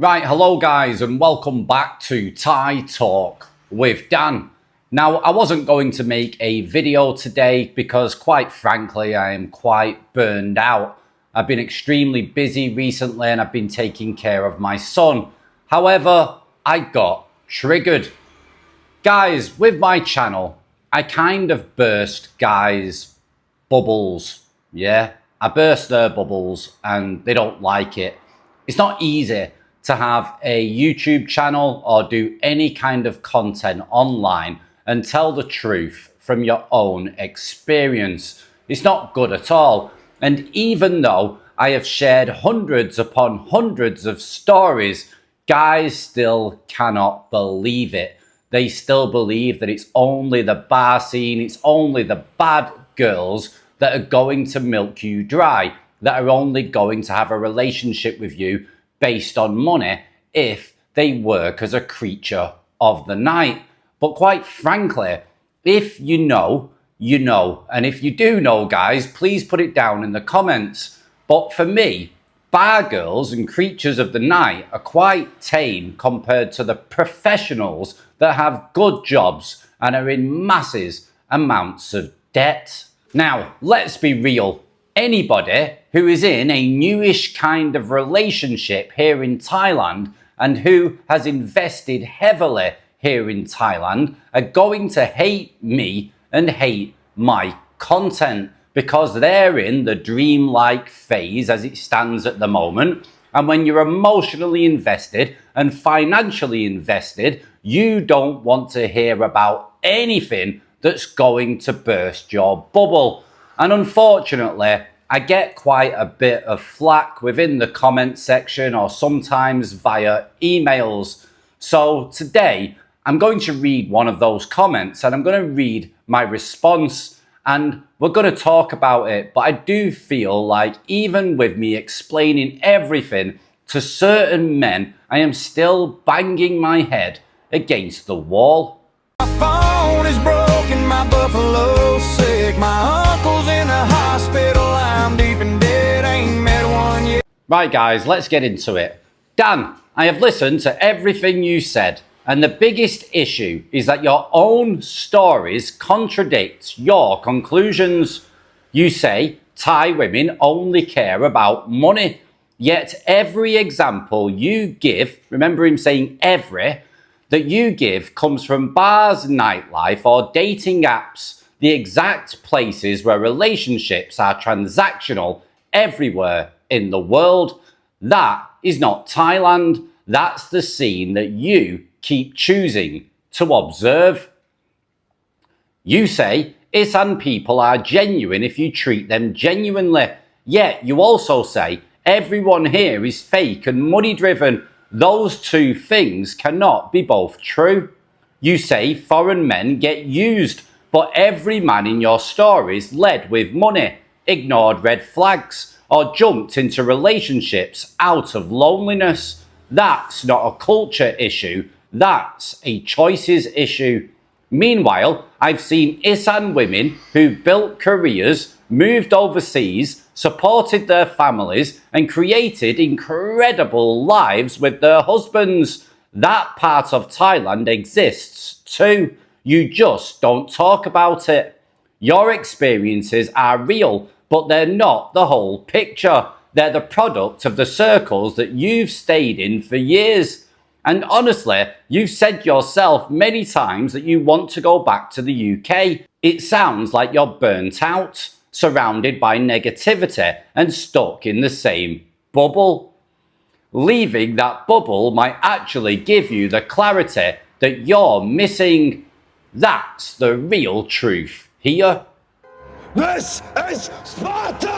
Right, hello guys and welcome back to Thai Talk with Dan. Now, I wasn't going to make a video today because quite frankly, I am quite burned out. I've been extremely busy recently and I've been taking care of my son. However, I got triggered. Guys, with my channel, I kind of burst guys' bubbles. Yeah, I burst their bubbles and they don't like it. It's not easy to have a YouTube channel or do any kind of content online and tell the truth from your own experience. It's not good at all. And even though I have shared hundreds upon hundreds of stories, guys still cannot believe it. They still believe that it's only the bar scene, it's only the bad girls that are going to milk you dry, that are only going to have a relationship with you based on money if they work as a creature of the night. But quite frankly, if you know, you know. And if you do know, guys, please put it down in the comments. But for me, bar girls and creatures of the night are quite tame compared to the professionals that have good jobs and are in massive amounts of debt. Now, let's be real. Anybody who is in a newish kind of relationship here in Thailand and who has invested heavily here in Thailand are going to hate me and hate my content because they're in the dreamlike phase as it stands at the moment. And when you're emotionally invested and financially invested, you don't want to hear about anything that's going to burst your bubble. And unfortunately, I get quite a bit of flack within the comment section or sometimes via emails. So today, I'm going to read one of those comments and I'm going to read my response and we're going to talk about it. But I do feel like even with me explaining everything to certain men, I am still banging my head against the wall. My phone is broken, my buffalo's sick, my uncle's in the hospital, I'm deep in debt, ain't met one yet. Right guys, let's get into it. Dan, I have listened to everything you said, and the biggest issue is that your own stories contradict your conclusions. You say Thai women only care about money, yet every example you give, remember him saying every, that you give comes from bars, nightlife or dating apps, the exact places where relationships are transactional everywhere in the world. That is not Thailand. That's the scene that you keep choosing to observe. You say Isan people are genuine if you treat them genuinely. Yet you also say everyone here is fake and money driven. Those two things cannot be both true. You say foreign men get used, but every man in your stories led with money, ignored red flags, or jumped into relationships out of loneliness. That's not a culture issue, that's a choices issue. Meanwhile, I've seen Isan women who built careers, moved overseas, supported their families and created incredible lives with their husbands. That part of Thailand exists too. You just don't talk about it. Your experiences are real, but they're not the whole picture. They're the product of the circles that you've stayed in for years. And honestly, you've said yourself many times that you want to go back to the UK. It sounds like you're burnt out, surrounded by negativity and stuck in the same bubble. Leaving that bubble might actually give you the clarity that you're missing. That's the real truth here. This is Sparta!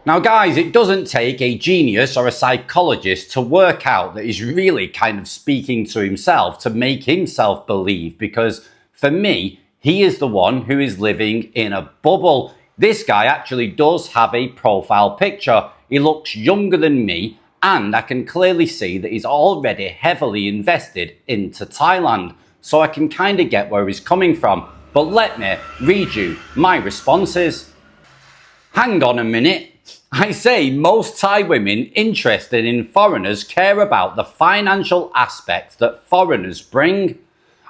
Now guys, it doesn't take a genius or a psychologist to work out that he's really kind of speaking to himself to make himself believe, because for me, he is the one who is living in a bubble. This guy actually does have a profile picture. He looks younger than me and I can clearly see that he's already heavily invested into Thailand. So I can kind of get where he's coming from. But let me read you my responses. Hang on a minute. I say most Thai women interested in foreigners care about the financial aspects that foreigners bring.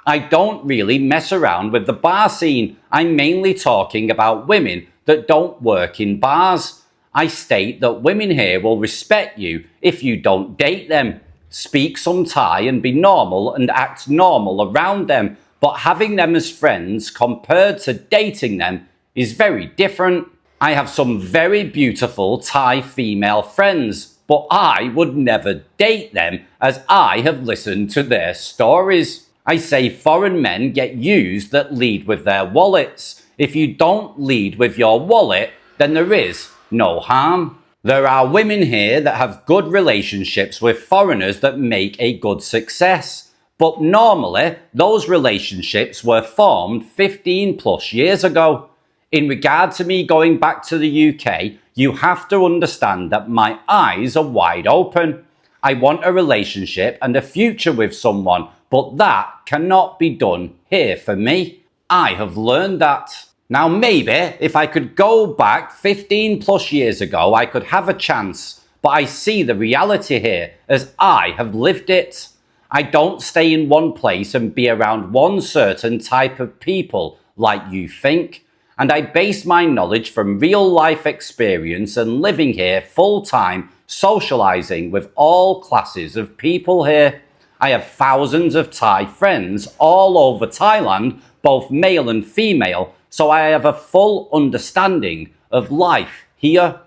I don't really mess around with the bar scene. I'm mainly talking about women that don't work in bars. I state that women here will respect you if you don't date them. Speak some Thai and be normal and act normal around them, but having them as friends compared to dating them is very different. I have some very beautiful Thai female friends, but I would never date them as I have listened to their stories. I say foreign men get used that lead with their wallets. If you don't lead with your wallet, then there is no harm. There are women here that have good relationships with foreigners that make a good success. But normally, those relationships were formed 15 plus years ago. In regard to me going back to the UK, you have to understand that my eyes are wide open. I want a relationship and a future with someone, but that cannot be done here for me. I have learned that. Now maybe if I could go back 15 plus years ago, I could have a chance, but I see the reality here as I have lived it. I don't stay in one place and be around one certain type of people like you think. And I base my knowledge from real life experience and living here full time, socializing with all classes of people here. I have thousands of Thai friends all over Thailand, both male and female, so I have a full understanding of life here.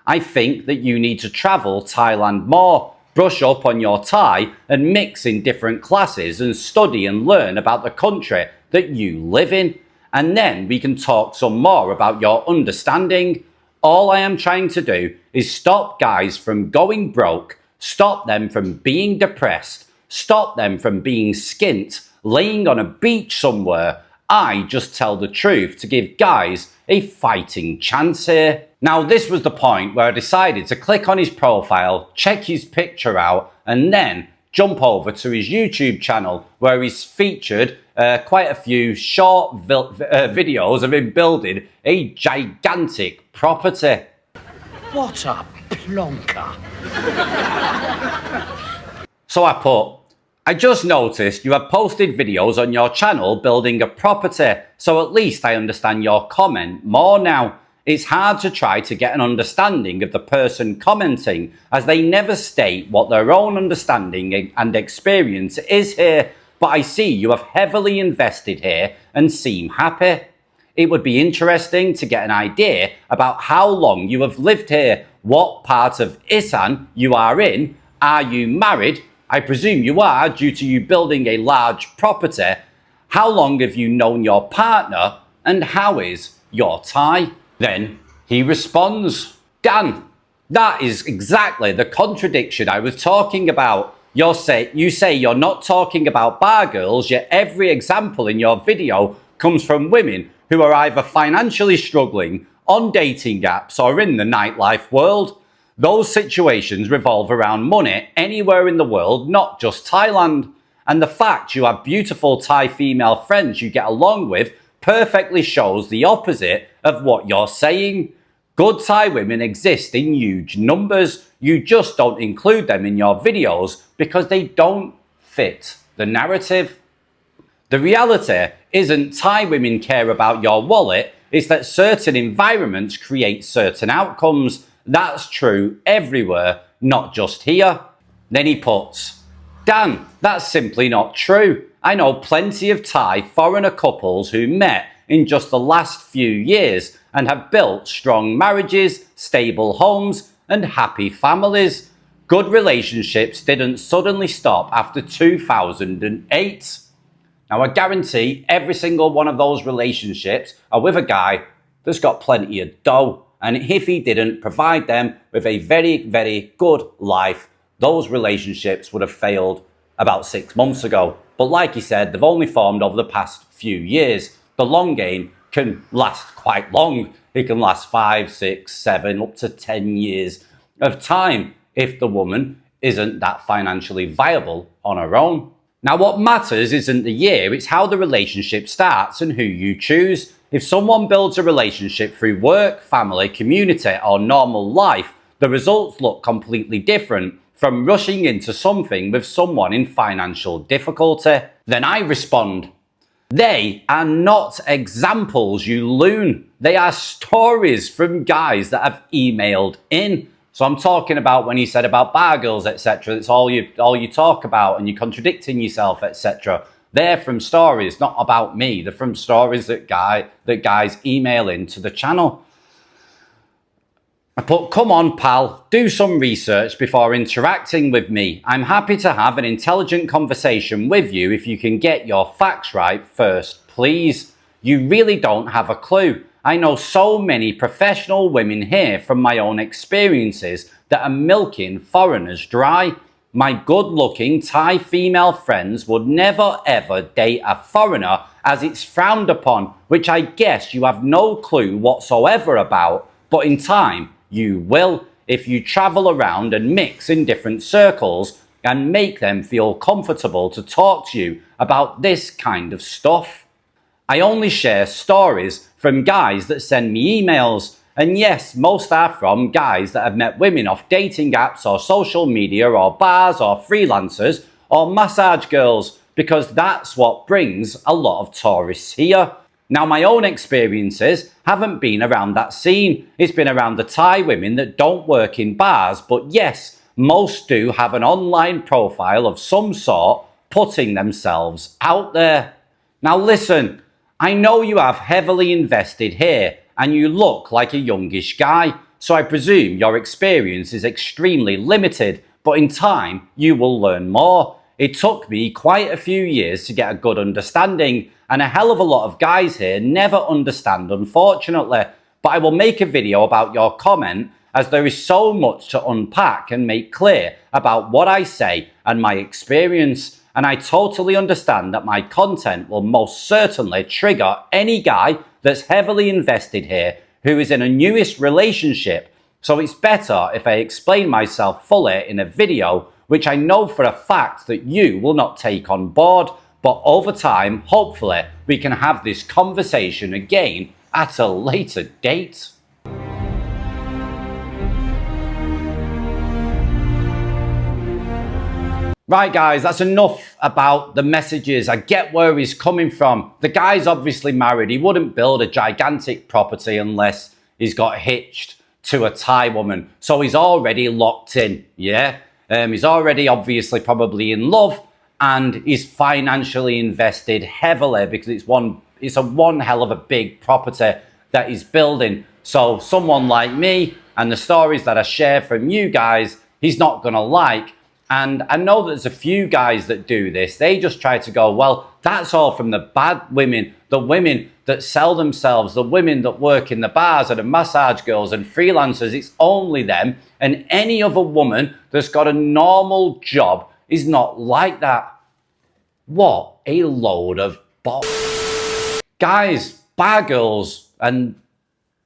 I think that you need to travel Thailand more, brush up on your Thai and mix in different classes and study and learn about the country that you live in. And then we can talk some more about your understanding. All I am trying to do is stop guys from going broke, stop them from being depressed, stop them from being skint, laying on a beach somewhere. I just tell the truth to give guys a fighting chance here. Now this was the point where I decided to click on his profile, check his picture out, and then jump over to his YouTube channel where he's featured quite a few short videos of him building a gigantic property. What a plonker. So I put, I just noticed you have posted videos on your channel building a property, so at least I understand your comment more now. It's hard to try to get an understanding of the person commenting as they never state what their own understanding and experience is here, but I see you have heavily invested here and seem happy. It would be interesting to get an idea about how long you have lived here, what part of Isan you are in, are you married? I presume you are due to you building a large property. How long have you known your partner and how is your Thai? Then he responds, Dan, that is exactly the contradiction I was talking about. You say you're not talking about bar girls, yet every example in your video comes from women who are either financially struggling, on dating apps, or in the nightlife world. Those situations revolve around money anywhere in the world, not just Thailand. And the fact you have beautiful Thai female friends you get along with perfectly shows the opposite of what you're saying. Good Thai women exist in huge numbers. You just don't include them in your videos because they don't fit the narrative. The reality isn't Thai women care about your wallet, it's that certain environments create certain outcomes. That's true everywhere, not just here. Then he puts, Dan, that's simply not true. I know plenty of Thai foreigner couples who met in just the last few years and have built strong marriages, stable homes, and happy families. Good relationships didn't suddenly stop after 2008. Now I guarantee every single one of those relationships are with a guy that's got plenty of dough, and if he didn't provide them with a very, very good life, those relationships would have failed about 6 months ago. But like he said, they've only formed over the past few years. The long game can last quite long. It can last 5, 6, 7, up to 10 years of time if the woman isn't that financially viable on her own. Now what matters isn't the year, it's how the relationship starts and who you choose. If someone builds a relationship through work, family, community, or normal life, the results look completely different from rushing into something with someone in financial difficulty. Then I respond, they are not examples, you loon. They are stories from guys that have emailed in. So I'm talking about when you said about bar girls, etc. That's all you talk about, and you're contradicting yourself, etc. They're from stories, not about me. They're from stories that guys email into the channel. I put, come on, pal, do some research before interacting with me. I'm happy to have an intelligent conversation with you if you can get your facts right first, please. You really don't have a clue. I know so many professional women here from my own experiences that are milking foreigners dry. My good-looking Thai female friends would never ever date a foreigner as it's frowned upon, which I guess you have no clue whatsoever about, but in time, you will, if you travel around and mix in different circles and make them feel comfortable to talk to you about this kind of stuff. I only share stories from guys that send me emails, and yes, most are from guys that have met women off dating apps or social media or bars or freelancers or massage girls, because that's what brings a lot of tourists here. Now, my own experiences haven't been around that scene. It's been around the Thai women that don't work in bars, but yes, most do have an online profile of some sort putting themselves out there. Now listen, I know you have heavily invested here and you look like a youngish guy, so I presume your experience is extremely limited, but in time you will learn more. It took me quite a few years to get a good understanding, and a hell of a lot of guys here never understand, unfortunately. But I will make a video about your comment, as there is so much to unpack and make clear about what I say and my experience, and I totally understand that my content will most certainly trigger any guy that's heavily invested here who is in a newish relationship, so it's better if I explain myself fully in a video, which I know for a fact that you will not take on board, but over time, hopefully, we can have this conversation again at a later date. Right guys, that's enough about the messages. I get where he's coming from. The guy's obviously married. He wouldn't build a gigantic property unless he's got hitched to a Thai woman. So he's already locked in, yeah? He's already obviously probably in love, and he's financially invested heavily because it's a one hell of a big property that he's building. So someone like me and the stories that I share from you guys, he's not gonna like. And I know there's a few guys that do this. They just try to go, well, that's all from the bad women, the women that sell themselves, the women that work in the bars and the massage girls and freelancers. It's only them, and any other woman that's got a normal job is not like that. What a load of guys, bar girls and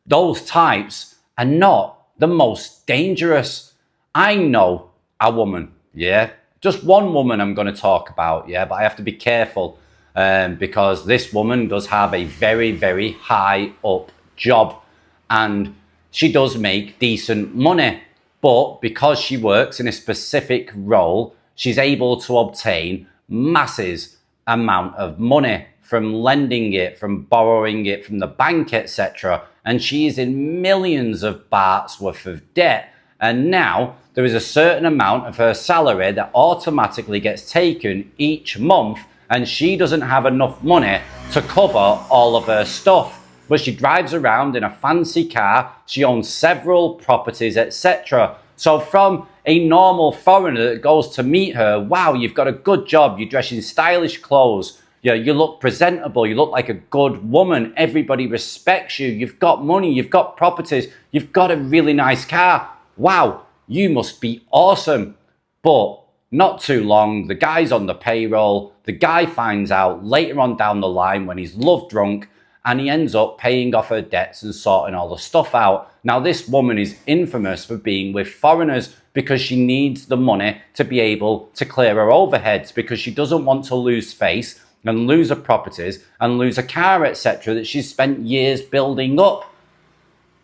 those types are not the most dangerous. I know a woman, yeah, just one woman I'm going to talk about, yeah, but I have to be careful because this woman does have a very, very high up job and she does make decent money, but because she works in a specific role, she's able to obtain massive amount of money from lending it, from borrowing it from the bank, etc. And she is in millions of bahts worth of debt. And now there is a certain amount of her salary that automatically gets taken each month, and she doesn't have enough money to cover all of her stuff. But she drives around in a fancy car, she owns several properties, etc. So from a normal foreigner that goes to meet her, wow, you've got a good job, you dress in stylish clothes, you look presentable, you look like a good woman, everybody respects you, you've got money, you've got properties, you've got a really nice car. Wow, you must be awesome. But not too long, the guy's on the payroll, the guy finds out later on down the line when he's love drunk, and he ends up paying off her debts and sorting all the stuff out. Now, this woman is infamous for being with foreigners because she needs the money to be able to clear her overheads, because she doesn't want to lose face and lose her properties and lose a car, etc., that she's spent years building up.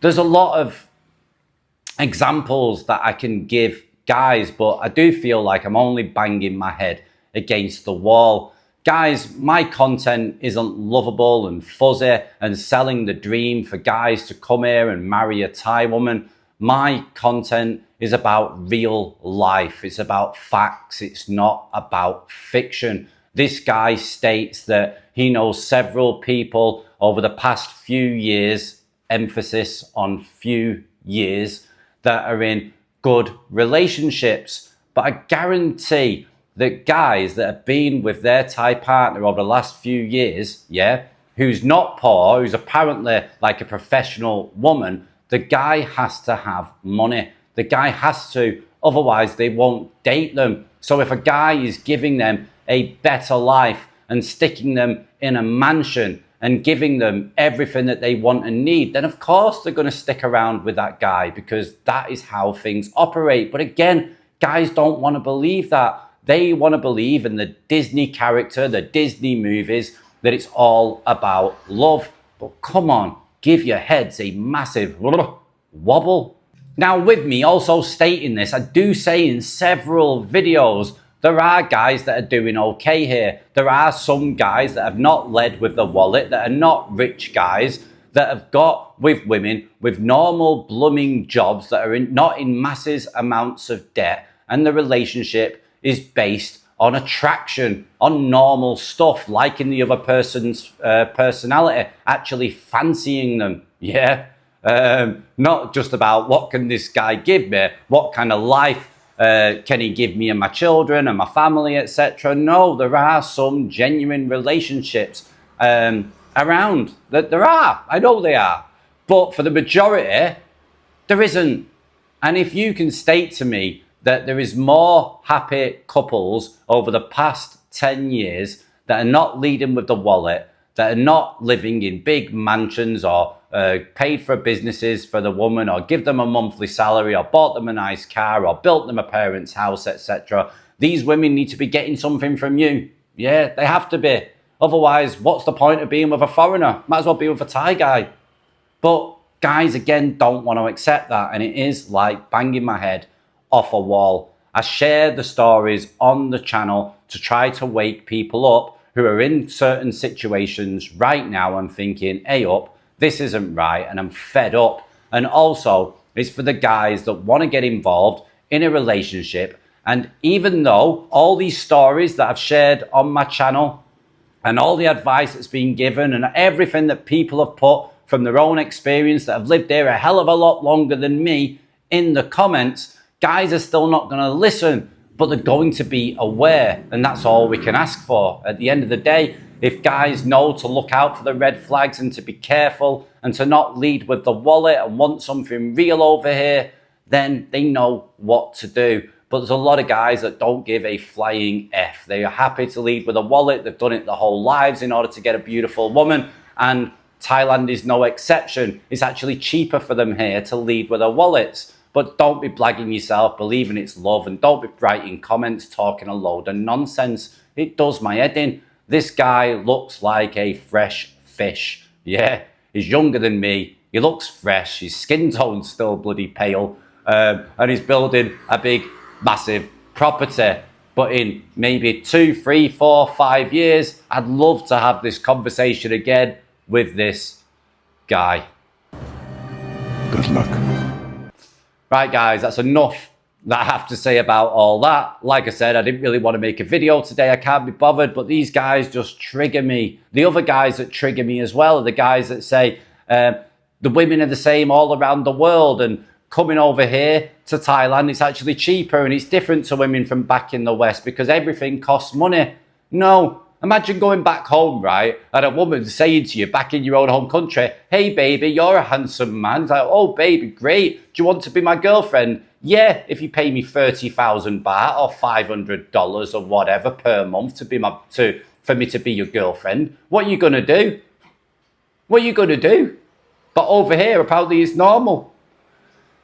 There's a lot of examples that I can give, guys, but I do feel like I'm only banging my head against the wall. Guys, my content isn't lovable and fuzzy and selling the dream for guys to come here and marry a Thai woman. My content is about real life. It's about facts. It's not about fiction. This guy states that he knows several people over the past few years, emphasis on few years, that are in good relationships. But I guarantee that guys that have been with their Thai partner over the last few years, yeah, who's not poor, who's apparently like a professional woman, the guy has to have money. The guy has to, otherwise they won't date them. So if a guy is giving them a better life and sticking them in a mansion and giving them everything that they want and need, then of course they're going to stick around with that guy, because that is how things operate. But again, guys don't want to believe that. They want to believe in the Disney character, the Disney movies, that it's all about love. But come on, give your heads a massive wobble. Now, with me also stating this, I do say in several videos, there are guys that are doing okay here. There are some guys that have not led with the wallet, that are not rich guys, that have got with women with normal blooming jobs, that are not in massive amounts of debt, and the relationship is based on attraction, on normal stuff, liking the other person's personality, actually fancying them, yeah? Not just about what can this guy give me, what kind of life can he give me and my children and my family, etc. No, there are some genuine relationships around. That there are, I know they are. But for the majority, there isn't. And if you can state to me that there is more happy couples over the past 10 years that are not leading with the wallet, that are not living in big mansions or paid for businesses for the woman, or give them a monthly salary, or bought them a nice car, or built them a parent's house, etc. These women need to be getting something from you. Yeah, they have to be. Otherwise, what's the point of being with a foreigner? Might as well be with a Thai guy. But guys, again, don't want to accept that. And it is like banging my head off a wall. I share the stories on the channel to try to wake people up who are in certain situations right now and thinking, hey up, this isn't right and I'm fed up. And also, it's for the guys that want to get involved in a relationship. And even though all these stories that I've shared on my channel and all the advice that's been given and everything that people have put from their own experience that have lived there a hell of a lot longer than me in the comments, guys are still not going to listen, but they're going to be aware. And that's all we can ask for. At the end of the day, if guys know to look out for the red flags and to be careful and to not lead with the wallet and want something real over here, then they know what to do. But there's a lot of guys that don't give a flying F. They are happy to lead with a wallet. They've done it their whole lives in order to get a beautiful woman. And Thailand is no exception. It's actually cheaper for them here to lead with their wallets. But don't be blagging yourself, believing it's love, and don't be writing comments talking a load of nonsense. It does my head in. This guy looks like a fresh fish. Yeah, he's younger than me. He looks fresh. His skin tone's still bloody pale. And he's building a big, massive property. But in maybe 2, 3, 4, 5 years, I'd love to have this conversation again with this guy. Good luck. Right, guys, that's enough that I have to say about all that. Like I said, I didn't really want to make a video today. I can't be bothered, but these guys just trigger me. The other guys that trigger me as well are the guys that say the women are the same all around the world, and coming over here to Thailand, it's actually cheaper and it's different to women from back in the West because everything costs money. No. Imagine going back home, right, and a woman saying to you back in your own home country, hey, baby, you're a handsome man. It's like, oh, baby, great. Do you want to be my girlfriend? Yeah, if you pay me 30,000 baht or $500 or whatever per month for me to be your girlfriend. What are you going to do? What are you going to do? But over here, apparently it's normal.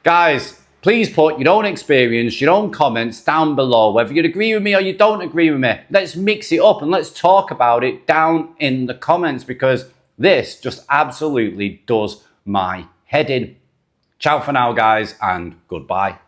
Guys, Please put your own experience, your own comments down below, whether you agree with me or you don't agree with me. Let's mix it up and let's talk about it down in the comments, because this just absolutely does my head in. Ciao for now, guys, and goodbye.